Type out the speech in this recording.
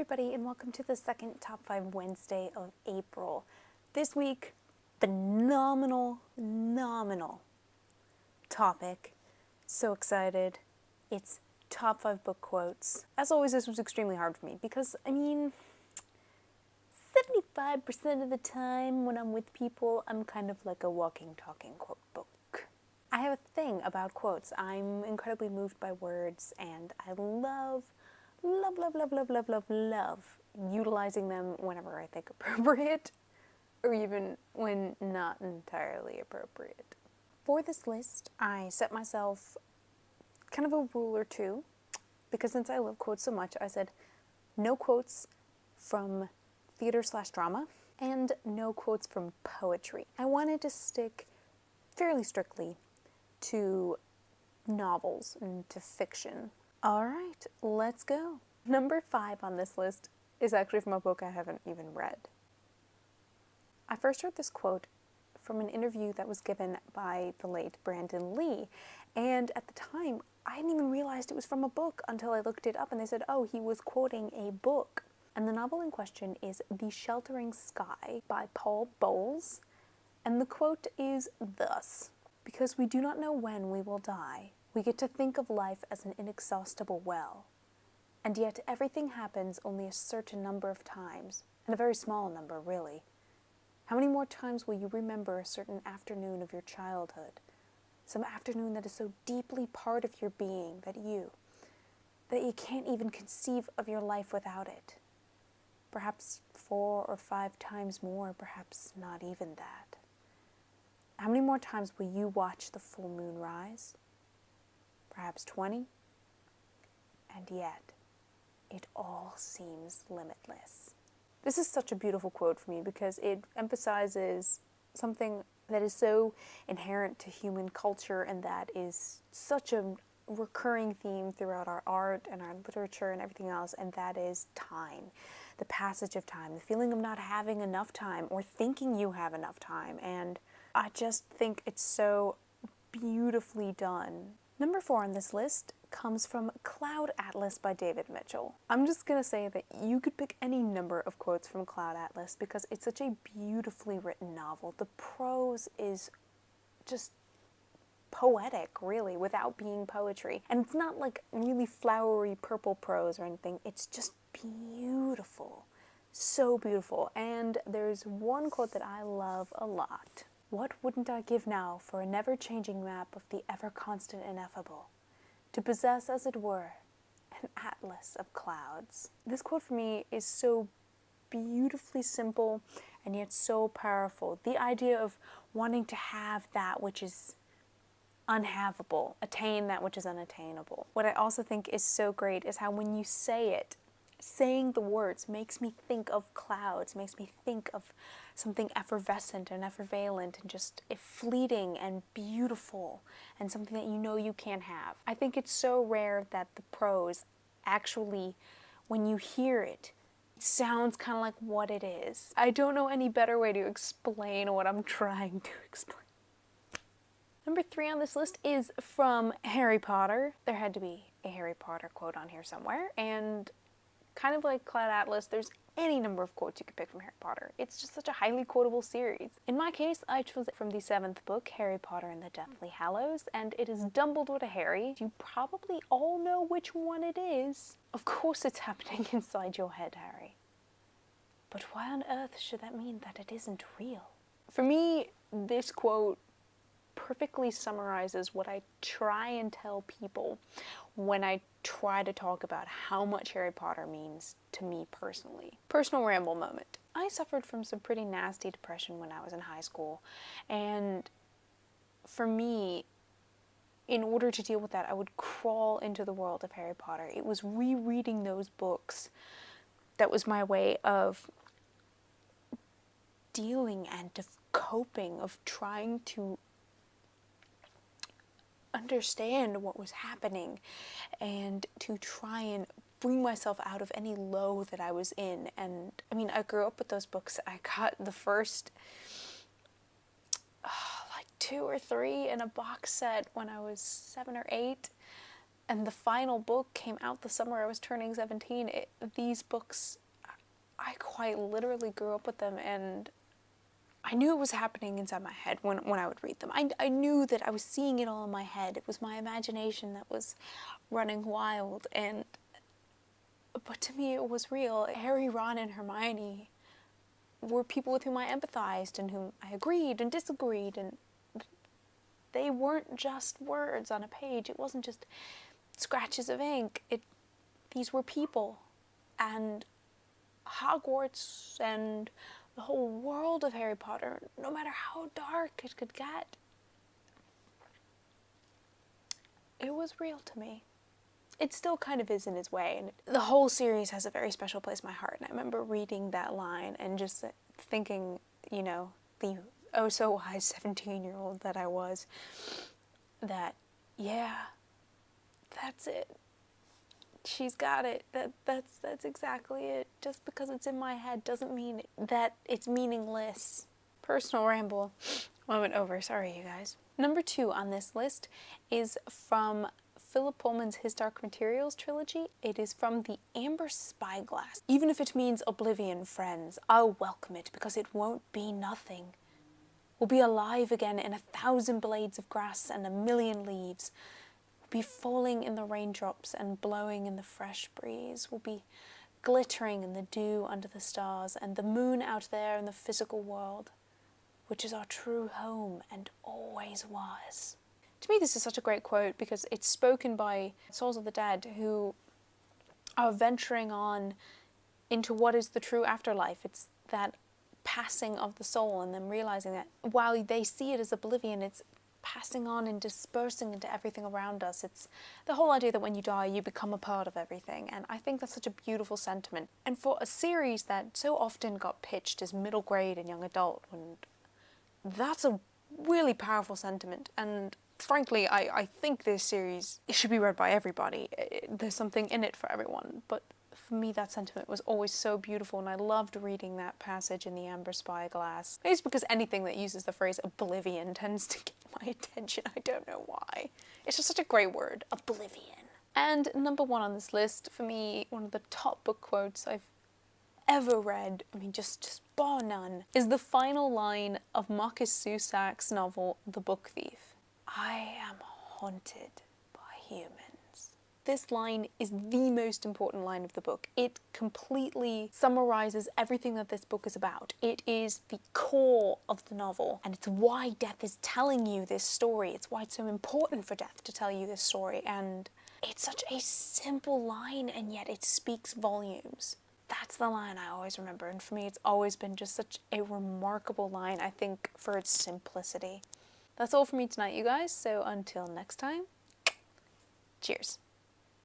everybody, and welcome to the second Top 5 Wednesday of April. This week, phenomenal topic. So excited. It's top 5 book quotes. As always, this was extremely hard for me because, 75% of the time when I'm with people, I'm kind of like a walking, talking quote book. I have a thing about quotes. I'm incredibly moved by words, and I love utilizing them whenever I think appropriate, or even when not entirely appropriate. For this list, I set myself kind of a rule or two, because since I love quotes so much, I said no quotes from theater/drama and no quotes from poetry. I wanted to stick fairly strictly to novels and to fiction. Alright, let's go. Number 5 on this list is actually from a book I haven't even read. I first heard this quote from an interview that was given by the late Brandon Lee, and at the time I hadn't even realized it was from a book until I looked it up and they said, oh, he was quoting a book. And the novel in question is The Sheltering Sky by Paul Bowles, and the quote is thus: "Because we do not know when we will die, we get to think of life as an inexhaustible well. And yet everything happens only a certain number of times, and a very small number, really. How many more times will you remember a certain afternoon of your childhood? Some afternoon that is so deeply part of your being that you can't even conceive of your life without it. Perhaps 4 or 5 times more, perhaps not even that. How many more times will you watch the full moon rise? Perhaps 20? And yet, it all seems limitless." This is such a beautiful quote for me because it emphasizes something that is so inherent to human culture and that is such a recurring theme throughout our art and our literature and everything else, and that is time. The passage of time, the feeling of not having enough time or thinking you have enough time, and I just think it's so beautifully done. Number 4 on this list comes from Cloud Atlas by David Mitchell. I'm just going to say that you could pick any number of quotes from Cloud Atlas because it's such a beautifully written novel. The prose is just poetic, really, without being poetry. And it's not like really flowery purple prose or anything. It's just beautiful. So beautiful. And there's one quote that I love a lot. "What wouldn't I give now for a never-changing map of the ever-constant ineffable? To possess, as it were, an atlas of clouds." This quote for me is so beautifully simple and yet so powerful. The idea of wanting to have that which is unhavable, attain that which is unattainable. What I also think is so great is how when you say it, saying the words makes me think of clouds, makes me think of something effervescent and effervalent and just fleeting and beautiful and something that you know you can't have. I think it's so rare that the prose actually, when you hear it, sounds kind of like what it is. I don't know any better way to explain what I'm trying to explain. Number 3 on this list is from Harry Potter. There had to be a Harry Potter quote on here somewhere, and kind of like Cloud Atlas, there's any number of quotes you could pick from Harry Potter. It's just such a highly quotable series. In my case, I chose it from the 7th book, Harry Potter and the Deathly Hallows, and it is Dumbledore to Harry. You probably all know which one it is. Of course it's happening inside your head, Harry. But why on earth should that mean that it isn't real? For me, this quote perfectly summarizes what I try and tell people when I try to talk about how much Harry Potter means to me personally. Personal ramble moment. I suffered from some pretty nasty depression when I was in high school, and for me, in order to deal with that, I would crawl into the world of Harry Potter. It was rereading those books that was my way of dealing and of coping, of trying to understand what was happening and to try and bring myself out of any low that I was in. And I grew up with those books. I got the first 2 or 3 in a box set when I was 7 or 8. And the final book came out the summer I was turning 17. These books, I quite literally grew up with them, and I knew it was happening inside my head when I would read them. I knew that I was seeing it all in my head. It was my imagination that was running wild, but to me it was real. Harry, Ron, and Hermione were people with whom I empathized and whom I agreed and disagreed, and they weren't just words on a page. It wasn't just scratches of ink. These were people, and Hogwarts and the whole world of Harry Potter, no matter how dark it could get, it was real to me. It still kind of is in its way, and the whole series has a very special place in my heart. And I remember reading that line and just thinking, you know, the oh so wise 17-year-old that I was, that, yeah, that's it. She's got it. That's exactly it. Just because it's in my head doesn't mean that it's meaningless. Personal ramble moment over. Sorry, you guys. Number 2 on this list is from Philip Pullman's His Dark Materials trilogy. It is from The Amber Spyglass. Even if it means oblivion, friends, I'll welcome it, because it won't be nothing. We'll be alive again in 1,000 blades of grass and 1,000,000 leaves. We'll be falling in the raindrops and blowing in the fresh breeze. We'll be glittering in the dew under the stars, and the moon out there in the physical world, which is our true home and always was. To me, this is such a great quote because it's spoken by souls of the dead who are venturing on into what is the true afterlife. It's that passing of the soul, and them realizing that while they see it as oblivion, it's passing on and dispersing into everything around us. It's the whole idea that when you die, you become a part of everything. And I think that's such a beautiful sentiment. And for a series that so often got pitched as middle grade and young adult, and that's a really powerful sentiment. And frankly, I think this series should be read by everybody. There's something in it for everyone. But for me, that sentiment was always so beautiful, and I loved reading that passage in The Amber Spyglass. Maybe it's because anything that uses the phrase oblivion tends to get my attention. I don't know why. It's just such a great word, oblivion. And number 1 on this list, for me, one of the top book quotes I've ever read, I mean, just bar none, is the final line of Marcus Zusak's novel, The Book Thief. I am haunted by humans. This line is the most important line of the book. It completely summarizes everything that this book is about. It is the core of the novel, and it's why Death is telling you this story. It's why it's so important for Death to tell you this story, and it's such a simple line, and yet it speaks volumes. That's the line I always remember, and for me it's always been just such a remarkable line, I think, for its simplicity. That's all for me tonight, you guys, so until next time, cheers.